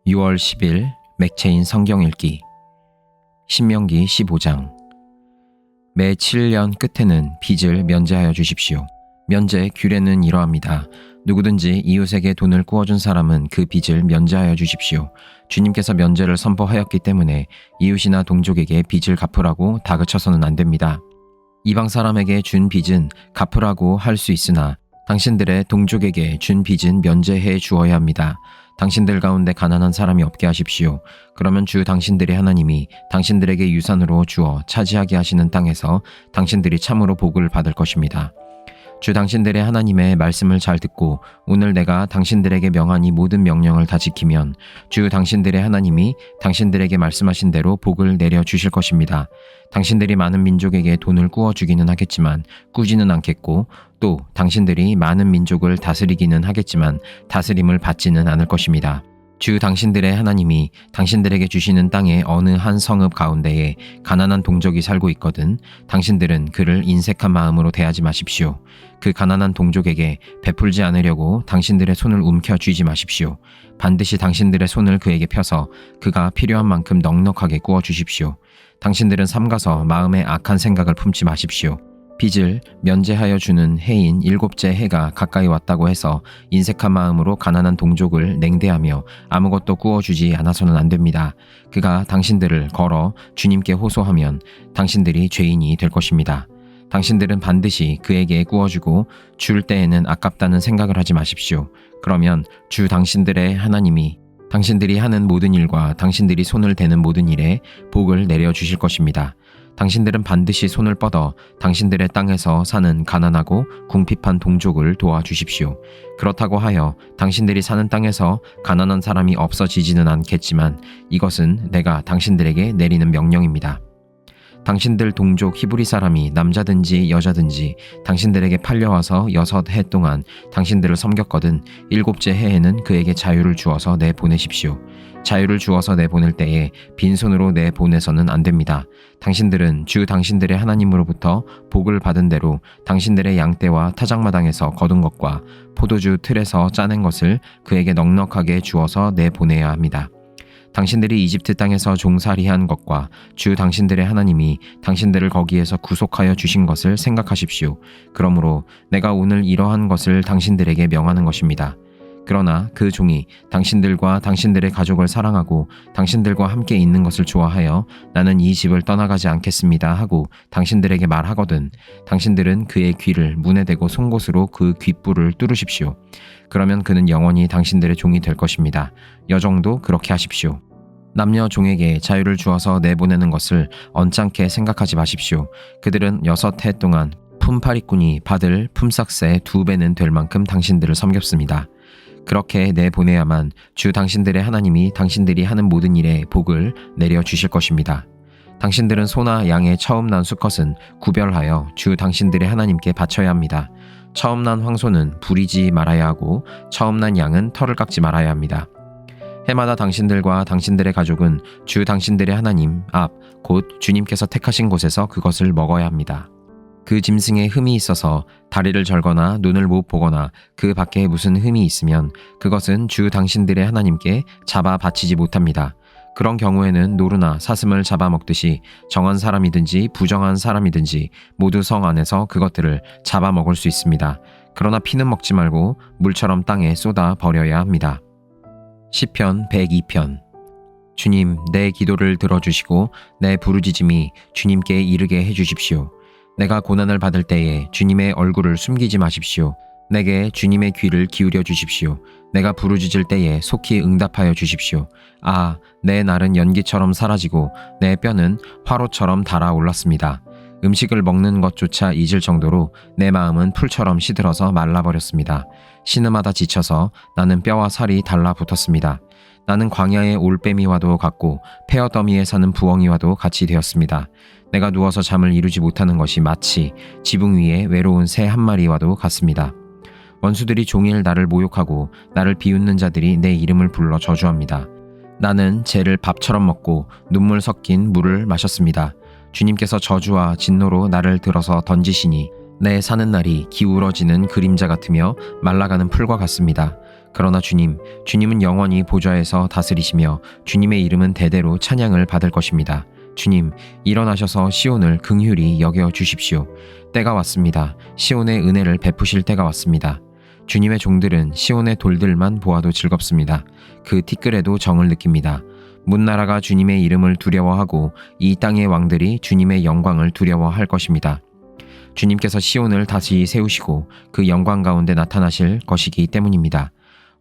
(6월 10일) 맥체인 성경 읽기. 신명기 15장. 매 7년 끝에는 빚을 면제하여 주십시오. 면제 규례는 이러합니다. 누구든지 이웃에게 돈을 꾸어준 사람은 그 빚을 면제하여 주십시오. 주님께서 면제를 선포하였기 때문에 이웃이나 동족에게 빚을 갚으라고 다그쳐서는 안 됩니다. 이방 사람에게 준 빚은 갚으라고 할 수 있으나 당신들의 동족에게 준 빚은 면제해 주어야 합니다. 당신들 가운데 가난한 사람이 없게 하십시오. 그러면 주 당신들의 하나님이 당신들에게 유산으로 주어 차지하게 하시는 땅에서 당신들이 참으로 복을 받을 것입니다. 주 당신들의 하나님의 말씀을 잘 듣고 오늘 내가 당신들에게 명한 이 모든 명령을 다 지키면 주 당신들의 하나님이 당신들에게 말씀하신 대로 복을 내려 주실 것입니다. 당신들이 많은 민족에게 돈을 꾸어주기는 하겠지만 꾸지는 않겠고, 또 당신들이 많은 민족을 다스리기는 하겠지만 다스림을 받지는 않을 것입니다. 주 당신들의 하나님이 당신들에게 주시는 땅의 어느 한 성읍 가운데에 가난한 동족이 살고 있거든 당신들은 그를 인색한 마음으로 대하지 마십시오. 그 가난한 동족에게 베풀지 않으려고 당신들의 손을 움켜쥐지 마십시오. 반드시 당신들의 손을 그에게 펴서 그가 필요한 만큼 넉넉하게 구워 주십시오. 당신들은 삼가서 마음에 악한 생각을 품지 마십시오. 빚을 면제하여 주는 해인 7째 해가 가까이 왔다고 해서 인색한 마음으로 가난한 동족을 냉대하며 아무것도 구워주지 않아서는 안 됩니다. 그가 당신들을 걸어 주님께 호소하면 당신들이 죄인이 될 것입니다. 당신들은 반드시 그에게 구워주고 줄 때에는 아깝다는 생각을 하지 마십시오. 그러면 주 당신들의 하나님이 당신들이 하는 모든 일과 당신들이 손을 대는 모든 일에 복을 내려 주실 것입니다. 당신들은 반드시 손을 뻗어 당신들의 땅에서 사는 가난하고 궁핍한 동족을 도와주십시오. 그렇다고 하여 당신들이 사는 땅에서 가난한 사람이 없어지지는 않겠지만 이것은 내가 당신들에게 내리는 명령입니다. 당신들 동족 히브리 사람이 남자든지 여자든지 당신들에게 팔려와서 6해 동안 당신들을 섬겼거든 7째 해에는 그에게 자유를 주어서 내보내십시오. 자유를 주어서 내보낼 때에 빈손으로 내보내서는 안 됩니다. 당신들은 주 당신들의 하나님으로부터 복을 받은 대로 당신들의 양떼와 타작마당에서 거둔 것과 포도주 틀에서 짜낸 것을 그에게 넉넉하게 주어서 내보내야 합니다. 당신들이 이집트 땅에서 종살이한 것과 주 당신들의 하나님이 당신들을 거기에서 구속하여 주신 것을 생각하십시오. 그러므로 내가 오늘 이러한 것을 당신들에게 명하는 것입니다. 그러나 그 종이 당신들과 당신들의 가족을 사랑하고 당신들과 함께 있는 것을 좋아하여 나는 이 집을 떠나가지 않겠습니다 하고 당신들에게 말하거든 당신들은 그의 귀를 문에 대고 송곳으로 그 귓불을 뚫으십시오. 그러면 그는 영원히 당신들의 종이 될 것입니다. 여종도 그렇게 하십시오. 남녀 종에게 자유를 주어서 내보내는 것을 언짢게 생각하지 마십시오. 그들은 6해 동안 품팔이꾼이 받을 품삯의 2배는 될 만큼 당신들을 섬겼습니다. 그렇게 내보내야만 주 당신들의 하나님이 당신들이 하는 모든 일에 복을 내려 주실 것입니다. 당신들은 소나 양의 처음 난 수컷은 구별하여 주 당신들의 하나님께 바쳐야 합니다. 처음 난 황소는 부리지 말아야 하고 처음 난 양은 털을 깎지 말아야 합니다. 해마다 당신들과 당신들의 가족은 주 당신들의 하나님 앞 곧 주님께서 택하신 곳에서 그것을 먹어야 합니다. 그 짐승에 흠이 있어서 다리를 절거나 눈을 못 보거나 그 밖에 무슨 흠이 있으면 그것은 주 당신들의 하나님께 잡아 바치지 못합니다. 그런 경우에는 노루나 사슴을 잡아먹듯이 정한 사람이든지 부정한 사람이든지 모두 성 안에서 그것들을 잡아먹을 수 있습니다. 그러나 피는 먹지 말고 물처럼 땅에 쏟아 버려야 합니다. 시편 102편. 주님, 내 기도를 들어주시고 내 부르짖음이 주님께 이르게 해주십시오. 내가 고난을 받을 때에 주님의 얼굴을 숨기지 마십시오. 내게 주님의 귀를 기울여 주십시오. 내가 부르짖을 때에 속히 응답하여 주십시오. 아, 내 날은 연기처럼 사라지고 내 뼈는 화로처럼 달아올랐습니다. 음식을 먹는 것조차 잊을 정도로 내 마음은 풀처럼 시들어서 말라버렸습니다. 신음하다 지쳐서 나는 뼈와 살이 달라붙었습니다. 나는 광야의 올빼미와도 같고 폐허더미에 사는 부엉이와도 같이 되었습니다. 내가 누워서 잠을 이루지 못하는 것이 마치 지붕 위에 외로운 새 한 마리와도 같습니다. 원수들이 종일 나를 모욕하고 나를 비웃는 자들이 내 이름을 불러 저주합니다. 나는 쟤를 밥처럼 먹고 눈물 섞인 물을 마셨습니다. 주님께서 저주와 진노로 나를 들어서 던지시니 내 사는 날이 기울어지는 그림자 같으며 말라가는 풀과 같습니다. 그러나 주님은 영원히 보좌에서 다스리시며 주님의 이름은 대대로 찬양을 받을 것입니다. 주님, 일어나셔서 시온을 긍휼히 여겨 주십시오. 때가 왔습니다. 시온의 은혜를 베푸실 때가 왔습니다. 주님의 종들은 시온의 돌들만 보아도 즐겁습니다. 그 티끌에도 정을 느낍니다. 문나라가 주님의 이름을 두려워하고 이 땅의 왕들이 주님의 영광을 두려워할 것입니다. 주님께서 시온을 다시 세우시고 그 영광 가운데 나타나실 것이기 때문입니다.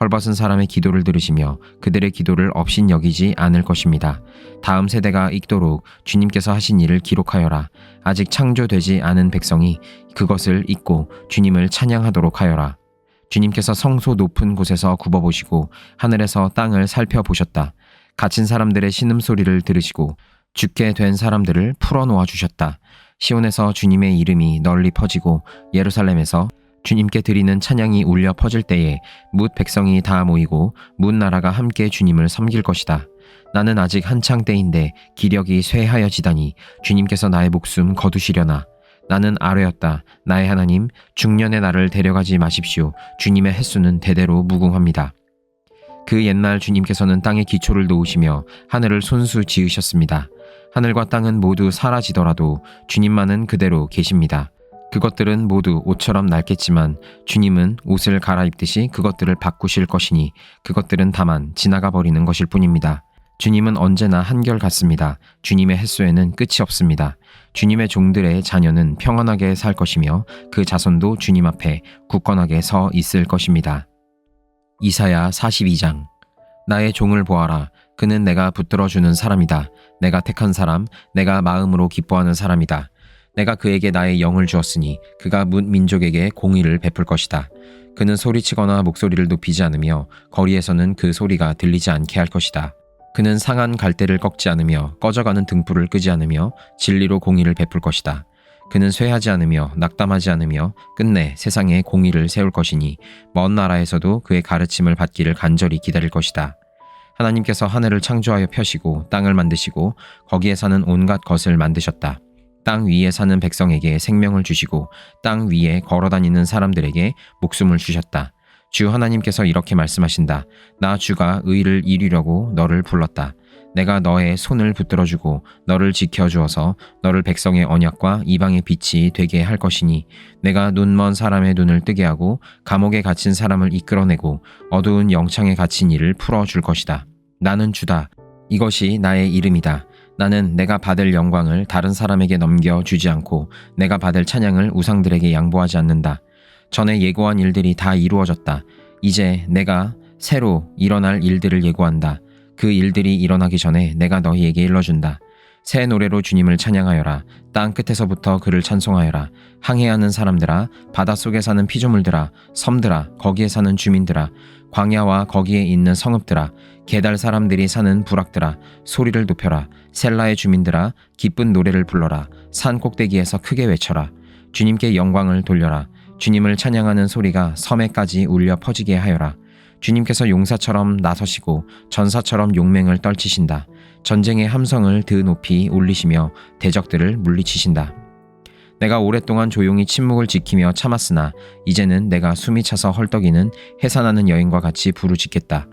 헐벗은 사람의 기도를 들으시며 그들의 기도를 업신여기지 않을 것입니다. 다음 세대가 읽도록 주님께서 하신 일을 기록하여라. 아직 창조되지 않은 백성이 그것을 읽고 주님을 찬양하도록 하여라. 주님께서 성소 높은 곳에서 굽어보시고 하늘에서 땅을 살펴보셨다. 갇힌 사람들의 신음소리를 들으시고 죽게 된 사람들을 풀어놓아 주셨다. 시온에서 주님의 이름이 널리 퍼지고 예루살렘에서 주님께 드리는 찬양이 울려 퍼질 때에 뭇 백성이 다 모이고 뭇 나라가 함께 주님을 섬길 것이다. 나는 아직 한창 때인데 기력이 쇠하여지다니 주님께서 나의 목숨 거두시려나. 나는 아뢰었다. 나의 하나님, 중년의 나를 데려가지 마십시오. 주님의 횟수는 대대로 무궁합니다. 그 옛날 주님께서는 땅에 기초를 놓으시며 하늘을 손수 지으셨습니다. 하늘과 땅은 모두 사라지더라도 주님만은 그대로 계십니다. 그것들은 모두 옷처럼 낡겠지만 주님은 옷을 갈아입듯이 그것들을 바꾸실 것이니 그것들은 다만 지나가 버리는 것일 뿐입니다. 주님은 언제나 한결같습니다. 주님의 횟수에는 끝이 없습니다. 주님의 종들의 자녀는 평안하게 살 것이며 그 자손도 주님 앞에 굳건하게 서 있을 것입니다. 이사야 42장. 나의 종을 보아라. 그는 내가 붙들어주는 사람이다. 내가 택한 사람, 내가 마음으로 기뻐하는 사람이다. 내가 그에게 나의 영을 주었으니 그가 뭇 민족에게 공의를 베풀 것이다. 그는 소리치거나 목소리를 높이지 않으며 거리에서는 그 소리가 들리지 않게 할 것이다. 그는 상한 갈대를 꺾지 않으며 꺼져가는 등불을 끄지 않으며 진리로 공의를 베풀 것이다. 그는 쇠하지 않으며 낙담하지 않으며 끝내 세상에 공의를 세울 것이니 먼 나라에서도 그의 가르침을 받기를 간절히 기다릴 것이다. 하나님께서 하늘을 창조하여 펴시고 땅을 만드시고 거기에 사는 온갖 것을 만드셨다. 땅 위에 사는 백성에게 생명을 주시고 땅 위에 걸어다니는 사람들에게 목숨을 주셨다. 주 하나님께서 이렇게 말씀하신다. 나 주가 의를 이루려고 너를 불렀다. 내가 너의 손을 붙들어주고 너를 지켜주어서 너를 백성의 언약과 이방의 빛이 되게 할 것이니 내가 눈먼 사람의 눈을 뜨게 하고 감옥에 갇힌 사람을 이끌어내고 어두운 영창에 갇힌 이를 풀어줄 것이다. 나는 주다. 이것이 나의 이름이다. 나는 내가 받을 영광을 다른 사람에게 넘겨주지 않고 내가 받을 찬양을 우상들에게 양보하지 않는다. 전에 예고한 일들이 다 이루어졌다. 이제 내가 새로 일어날 일들을 예고한다. 그 일들이 일어나기 전에 내가 너희에게 일러준다. 새 노래로 주님을 찬양하여라. 땅 끝에서부터 그를 찬송하여라. 항해하는 사람들아, 바닷속에 사는 피조물들아, 섬들아, 거기에 사는 주민들아, 광야와 거기에 있는 성읍들아, 게달 사람들이 사는 부락들아, 소리를 높여라. 셀라의 주민들아, 기쁜 노래를 불러라. 산 꼭대기에서 크게 외쳐라. 주님께 영광을 돌려라. 주님을 찬양하는 소리가 섬에까지 울려 퍼지게 하여라. 주님께서 용사처럼 나서시고 전사처럼 용맹을 떨치신다. 전쟁의 함성을 드 높이 올리시며 대적들을 물리치신다. 내가 오랫동안 조용히 침묵을 지키며 참았으나 이제는 내가 숨이 차서 헐떡이는 해산하는 여인과 같이 부르짖겠다.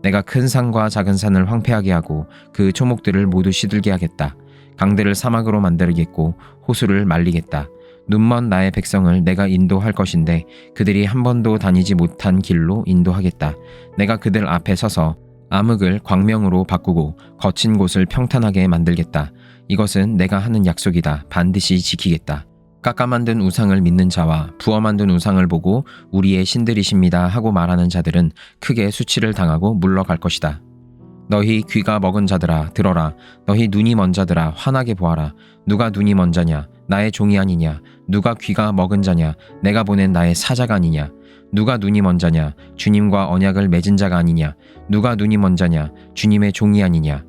내가 큰 산과 작은 산을 황폐하게 하고 그 초목들을 모두 시들게 하겠다. 강들을 사막으로 만들겠고 호수를 말리겠다. 눈먼 나의 백성을 내가 인도할 것인데 그들이 한 번도 다니지 못한 길로 인도하겠다. 내가 그들 앞에 서서 암흑을 광명으로 바꾸고 거친 곳을 평탄하게 만들겠다. 이것은 내가 하는 약속이다. 반드시 지키겠다. 깎아 만든 우상을 믿는 자와 부어 만든 우상을 보고 우리의 신들이십니다 하고 말하는 자들은 크게 수치를 당하고 물러갈 것이다. 너희 귀가 먹은 자들아 들어라. 너희 눈이 먼 자들아 환하게 보아라. 누가 눈이 먼 자냐? 나의 종이 아니냐? 누가 귀가 먹은 자냐? 내가 보낸 나의 사자가 아니냐? 누가 눈이 먼 자냐? 주님과 언약을 맺은 자가 아니냐? 누가 눈이 먼 자냐? 주님의 종이 아니냐?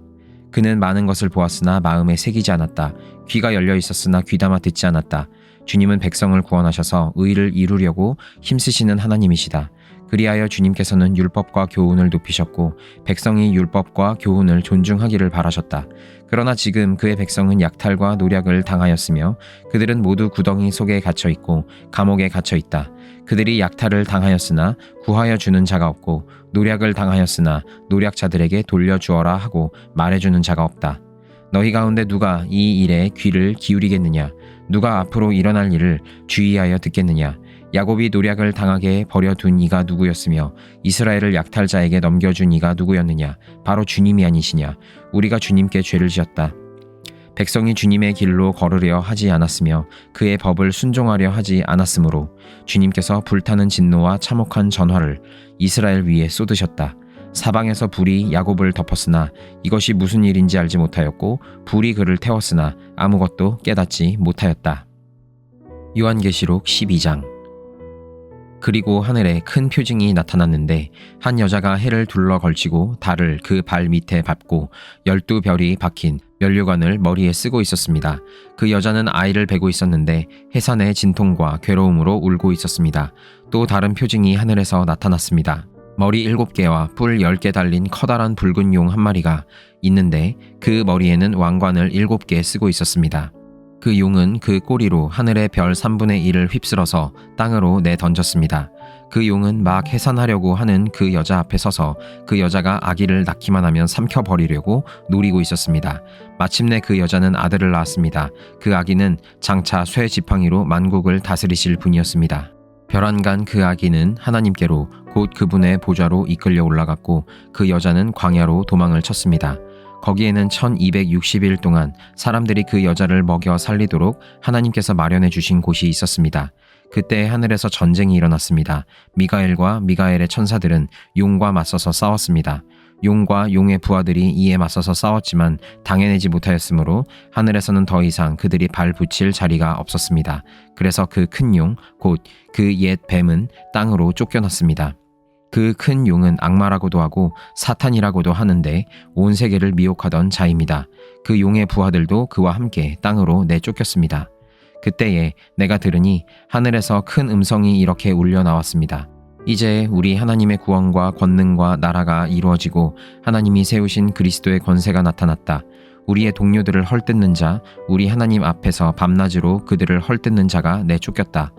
그는 많은 것을 보았으나 마음에 새기지 않았다. 귀가 열려 있었으나 귀담아 듣지 않았다. 주님은 백성을 구원하셔서 의를 이루려고 힘쓰시는 하나님이시다. 그리하여 주님께서는 율법과 교훈을 높이셨고 백성이 율법과 교훈을 존중하기를 바라셨다. 그러나 지금 그의 백성은 약탈과 노략을 당하였으며 그들은 모두 구덩이 속에 갇혀 있고 감옥에 갇혀 있다. 그들이 약탈을 당하였으나 구하여 주는 자가 없고 노략을 당하였으나 노략자들에게 돌려주어라 하고 말해주는 자가 없다. 너희 가운데 누가 이 일에 귀를 기울이겠느냐? 누가 앞으로 일어날 일을 주의하여 듣겠느냐? 야곱이 노략을 당하게 버려둔 이가 누구였으며 이스라엘을 약탈자에게 넘겨준 이가 누구였느냐? 바로 주님이 아니시냐? 우리가 주님께 죄를 지었다. 백성이 주님의 길로 걸으려 하지 않았으며 그의 법을 순종하려 하지 않았으므로 주님께서 불타는 진노와 참혹한 전화를 이스라엘 위에 쏟으셨다. 사방에서 불이 야곱을 덮었으나 이것이 무슨 일인지 알지 못하였고 불이 그를 태웠으나 아무것도 깨닫지 못하였다. 요한계시록 12장. 그리고 하늘에 큰 표징이 나타났는데 한 여자가 해를 둘러 걸치고 달을 그 발 밑에 밟고 12별이 박힌 면류관을 머리에 쓰고 있었습니다. 그 여자는 아이를 베고 있었는데 해산의 진통과 괴로움으로 울고 있었습니다. 또 다른 표징이 하늘에서 나타났습니다. 머리 7개와 뿔 10개 달린 커다란 붉은 용 한 마리가 있는데 그 머리에는 왕관을 7개 쓰고 있었습니다. 그 용은 그 꼬리로 하늘의 별 3분의 1을 휩쓸어서 땅으로 내던졌습니다. 그 용은 막 해산하려고 하는 그 여자 앞에 서서 그 여자가 아기를 낳기만 하면 삼켜버리려고 노리고 있었습니다. 마침내 그 여자는 아들을 낳았습니다. 그 아기는 장차 쇠 지팡이로 만국을 다스리실 분이었습니다. 별안간 그 아기는 하나님께로 곧 그분의 보좌로 이끌려 올라갔고 그 여자는 광야로 도망을 쳤습니다. 거기에는 1260일 동안 사람들이 그 여자를 먹여 살리도록 하나님께서 마련해 주신 곳이 있었습니다. 그때 하늘에서 전쟁이 일어났습니다. 미가엘과 미가엘의 천사들은 용과 맞서서 싸웠습니다. 용과 용의 부하들이 이에 맞서서 싸웠지만 당해내지 못하였으므로 하늘에서는 더 이상 그들이 발 붙일 자리가 없었습니다. 그래서 그 큰 용, 곧 그 옛 뱀은 땅으로 쫓겨났습니다. 그 큰 용은 악마라고도 하고 사탄이라고도 하는데 온 세계를 미혹하던 자입니다. 그 용의 부하들도 그와 함께 땅으로 내쫓겼습니다. 그때에 내가 들으니 하늘에서 큰 음성이 이렇게 울려 나왔습니다. 이제 우리 하나님의 구원과 권능과 나라가 이루어지고 하나님이 세우신 그리스도의 권세가 나타났다. 우리의 동료들을 헐뜯는 자, 우리 하나님 앞에서 밤낮으로 그들을 헐뜯는 자가 내쫓겼다.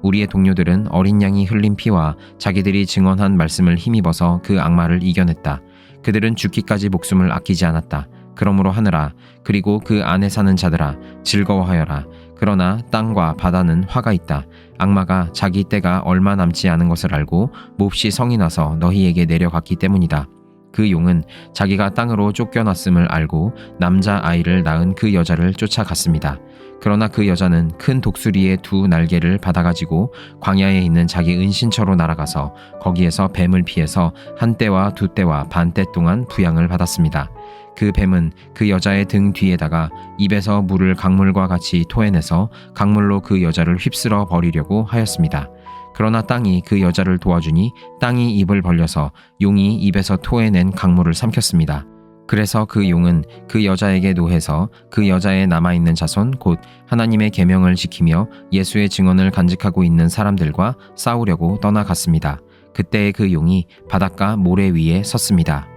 우리의 동료들은 어린 양이 흘린 피와 자기들이 증언한 말씀을 힘입어서 그 악마를 이겨냈다. 그들은 죽기까지 목숨을 아끼지 않았다. 그러므로 하늘아, 그리고 그 안에 사는 자들아, 즐거워하여라. 그러나 땅과 바다는 화가 있다. 악마가 자기 때가 얼마 남지 않은 것을 알고 몹시 성이 나서 너희에게 내려갔기 때문이다. 그 용은 자기가 땅으로 쫓겨났음을 알고 남자 아이를 낳은 그 여자를 쫓아갔습니다. 그러나 그 여자는 큰 독수리의 2 날개를 받아가지고 광야에 있는 자기 은신처로 날아가서 거기에서 뱀을 피해서 1때와 2때와 반때 동안 부양을 받았습니다. 그 뱀은 그 여자의 등 뒤에다가 입에서 물을 강물과 같이 토해내서 강물로 그 여자를 휩쓸어 버리려고 하였습니다. 그러나 땅이 그 여자를 도와주니 땅이 입을 벌려서 용이 입에서 토해낸 강물을 삼켰습니다. 그래서 그 용은 그 여자에게 노해서 그 여자의 남아있는 자손 곧 하나님의 계명을 지키며 예수의 증언을 간직하고 있는 사람들과 싸우려고 떠나갔습니다. 그때의 그 용이 바닷가 모래 위에 섰습니다.